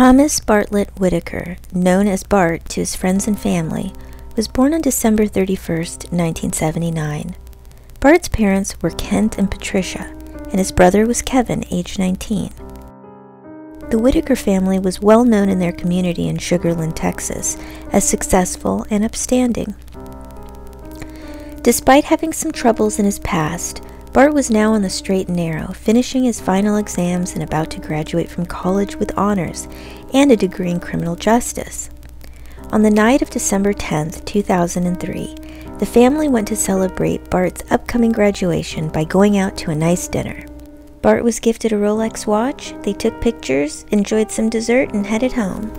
Thomas Bartlett Whitaker, known as Bart to his friends and family, was born on December 31st, 1979. Bart's parents were Kent and Patricia, and his brother was Kevin, age 19. The Whitaker family was well known in their community in Sugar Land, Texas, as successful and upstanding. Despite having some troubles in his past, Bart was now on the straight and narrow, finishing his final exams and about to graduate from college with honors and a degree in criminal justice. On the night of December 10, 2003, the family went to celebrate Bart's upcoming graduation by going out to a nice dinner. Bart was gifted a Rolex watch, they took pictures, enjoyed some dessert, and headed home.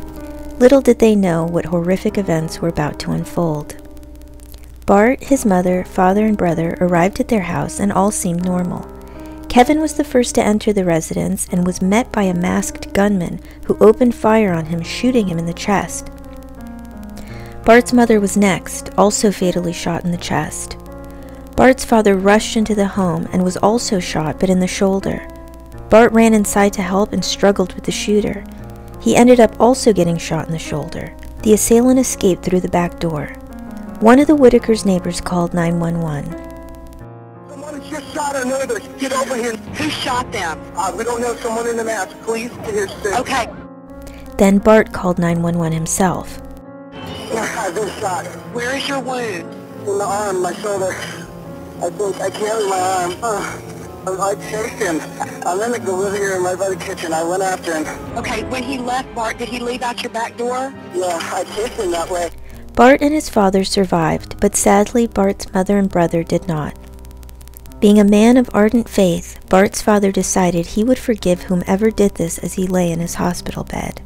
Little did they know what horrific events were about to unfold. Bart, his mother, father, and brother arrived at their house and all seemed normal. Kevin was the first to enter the residence and was met by a masked gunman who opened fire on him, shooting him in the chest. Bart's mother was next, also fatally shot in the chest. Bart's father rushed into the home and was also shot, but in the shoulder. Bart ran inside to help and struggled with the shooter. He ended up also getting shot in the shoulder. The assailant escaped through the back door. One of the Whitaker's neighbors called 911. Someone just shot our neighbors. Get over here. Who shot them? We don't know. Someone in the mask. Please get here soon. Okay. Then Bart called 911 himself. I've been shot. Where is your wound? In the arm, my shoulder. I think I carry my arm. I chased him. I'm in the living room right by the kitchen. I went after him. Okay, when he left, Bart, did he leave out your back door? Yeah, I chased him that way. Bart and his father survived, but sadly Bart's mother and brother did not. Being a man of ardent faith, Bart's father decided he would forgive whomever did this as he lay in his hospital bed.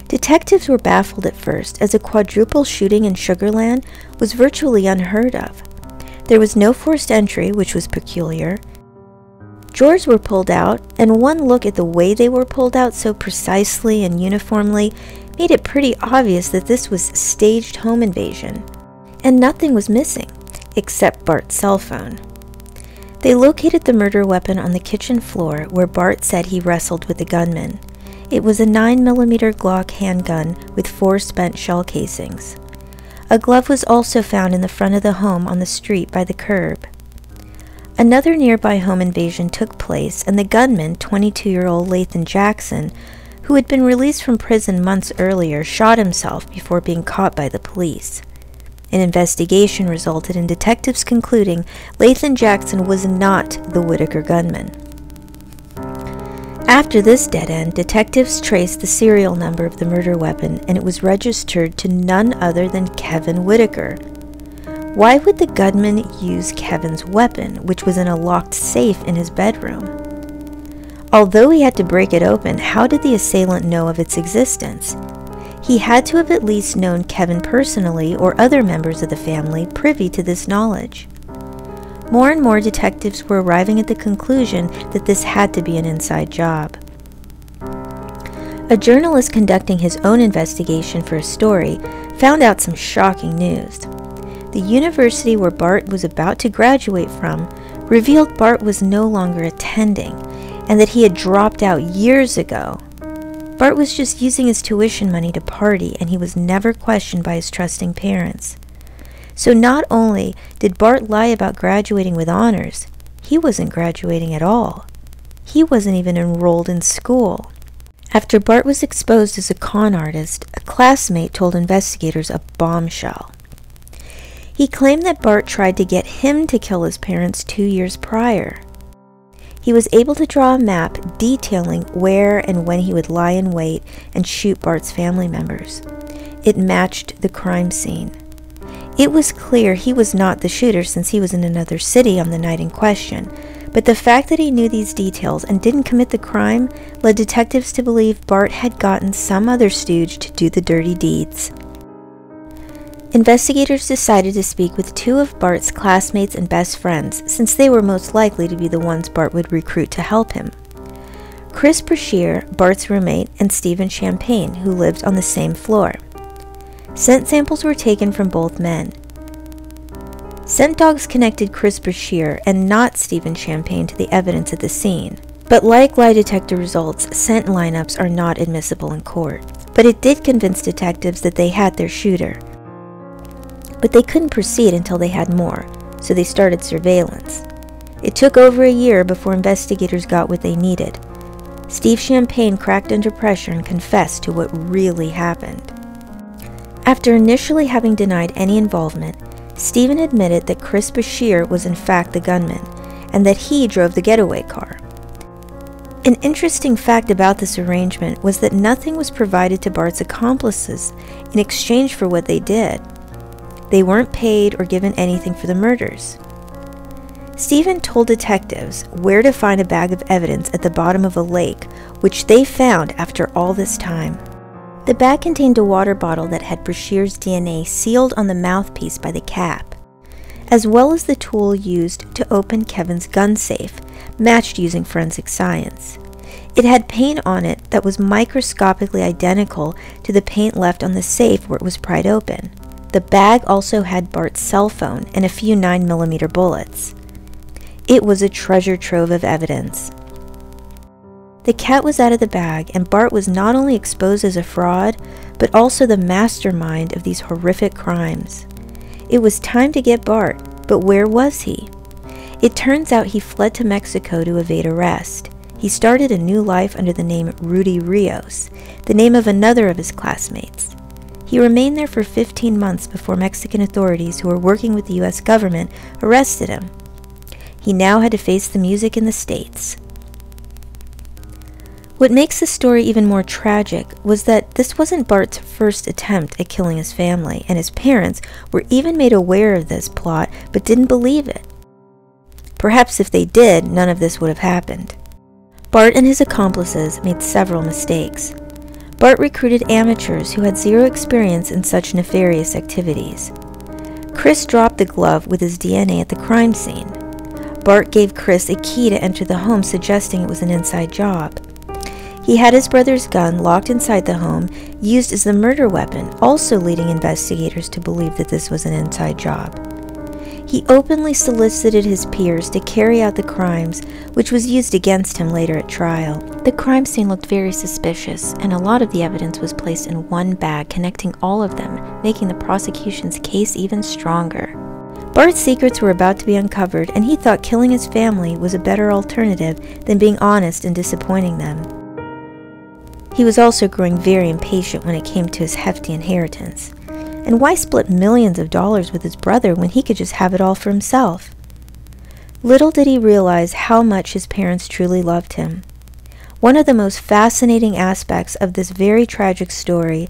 Detectives were baffled at first, as a quadruple shooting in Sugar Land was virtually unheard of. There was no forced entry, which was peculiar. Drawers were pulled out, and one look at the way they were pulled out so precisely and uniformly made it pretty obvious that this was staged home invasion. And nothing was missing, except Bart's cell phone. They located the murder weapon on the kitchen floor where Bart said he wrestled with the gunman. It was a 9mm Glock handgun with 4 spent shell casings. A glove was also found in the front of the home on the street by the curb. Another nearby home invasion took place, and the gunman, 22-year-old Lathan Jackson, who had been released from prison months earlier, shot himself before being caught by the police. An investigation resulted in detectives concluding Lathan Jackson was not the Whitaker gunman. After this dead end, detectives traced the serial number of the murder weapon, and it was registered to none other than Kevin Whitaker. Why would the gunman use Kevin's weapon, which was in a locked safe in his bedroom? Although he had to break it open, how did the assailant know of its existence? He had to have at least known Kevin personally or other members of the family privy to this knowledge. More and more detectives were arriving at the conclusion that this had to be an inside job. A journalist conducting his own investigation for a story found out some shocking news. The university where Bart was about to graduate from revealed Bart was no longer attending, and that he had dropped out years ago. Bart was just using his tuition money to party, and he was never questioned by his trusting parents. So not only did Bart lie about graduating with honors, he wasn't graduating at all. He wasn't even enrolled in school. After Bart was exposed as a con artist, a classmate told investigators a bombshell. He claimed that Bart tried to get him to kill his parents 2 years prior. He was able to draw a map detailing where and when he would lie in wait and shoot Bart's family members. It matched the crime scene. It was clear he was not the shooter since he was in another city on the night in question, but the fact that he knew these details and didn't commit the crime led detectives to believe Bart had gotten some other stooge to do the dirty deeds. Investigators decided to speak with 2 of Bart's classmates and best friends, since they were most likely to be the ones Bart would recruit to help him. Chris Brashear, Bart's roommate, and Stephen Champagne, who lived on the same floor. Scent samples were taken from both men. Scent dogs connected Chris Brashear and not Stephen Champagne to the evidence at the scene. But like lie detector results, scent lineups are not admissible in court. But it did convince detectives that they had their shooter. But they couldn't proceed until they had more, so they started surveillance. It took over a year before investigators got what they needed. Steve Champagne cracked under pressure and confessed to what really happened. After initially having denied any involvement, Stephen admitted that Chris Bashir was in fact the gunman, and that he drove the getaway car. An interesting fact about this arrangement was that nothing was provided to Bart's accomplices in exchange for what they did. They weren't paid or given anything for the murders. Stephen told detectives where to find a bag of evidence at the bottom of a lake, which they found after all this time. The bag contained a water bottle that had Bashir's DNA sealed on the mouthpiece by the cap, as well as the tool used to open Kevin's gun safe, matched using forensic science. It had paint on it that was microscopically identical to the paint left on the safe where it was pried open. The bag also had Bart's cell phone and a few 9mm bullets. It was a treasure trove of evidence. The cat was out of the bag, and Bart was not only exposed as a fraud, but also the mastermind of these horrific crimes. It was time to get Bart, but where was he? It turns out he fled to Mexico to evade arrest. He started a new life under the name Rudy Rios, the name of another of his classmates. He remained there for 15 months before Mexican authorities who were working with the U.S. government arrested him. He now had to face the music in the States. What makes the story even more tragic was that this wasn't Bart's first attempt at killing his family, and his parents were even made aware of this plot but didn't believe it. Perhaps if they did, none of this would have happened. Bart and his accomplices made several mistakes. Bart recruited amateurs who had zero experience in such nefarious activities. Chris dropped the glove with his DNA at the crime scene. Bart gave Chris a key to enter the home, suggesting it was an inside job. He had his brother's gun locked inside the home, used as the murder weapon, also leading investigators to believe that this was an inside job. He openly solicited his peers to carry out the crimes, which was used against him later at trial. The crime scene looked very suspicious, and a lot of the evidence was placed in one bag, connecting all of them, making the prosecution's case even stronger. Bart's secrets were about to be uncovered, and he thought killing his family was a better alternative than being honest and disappointing them. He was also growing very impatient when it came to his hefty inheritance. And why split millions of dollars with his brother when he could just have it all for himself? Little did he realize how much his parents truly loved him. One of the most fascinating aspects of this very tragic story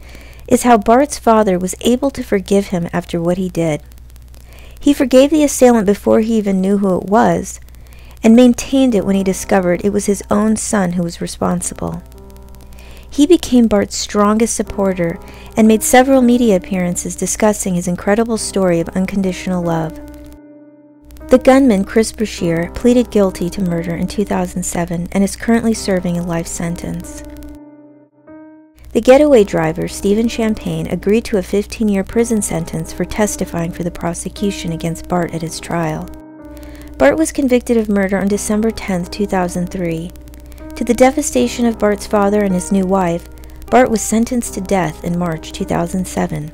is how Bart's father was able to forgive him after what he did. He forgave the assailant before he even knew who it was, and maintained it when he discovered it was his own son who was responsible. He became Bart's strongest supporter and made several media appearances discussing his incredible story of unconditional love. The gunman, Chris Bashir, pleaded guilty to murder in 2007 and is currently serving a life sentence. The getaway driver, Stephen Champagne, agreed to a 15-year prison sentence for testifying for the prosecution against Bart at his trial. Bart was convicted of murder on December 10, 2003. To the devastation of Bart's father and his new wife, Bart was sentenced to death in March 2007.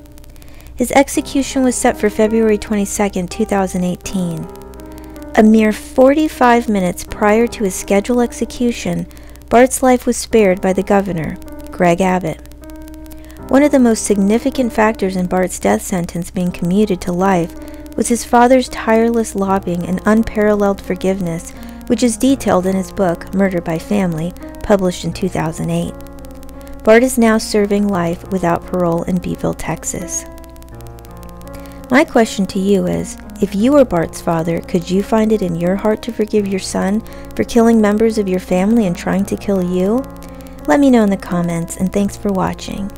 His execution was set for February 22, 2018. A mere 45 minutes prior to his scheduled execution, Bart's life was spared by the governor, Greg Abbott. One of the most significant factors in Bart's death sentence being commuted to life was his father's tireless lobbying and unparalleled forgiveness, which is detailed in his book, Murder by Family, published in 2008. Bart is now serving life without parole in Beeville, Texas. My question to you is, if you were Bart's father, could you find it in your heart to forgive your son for killing members of your family and trying to kill you? Let me know in the comments, and thanks for watching.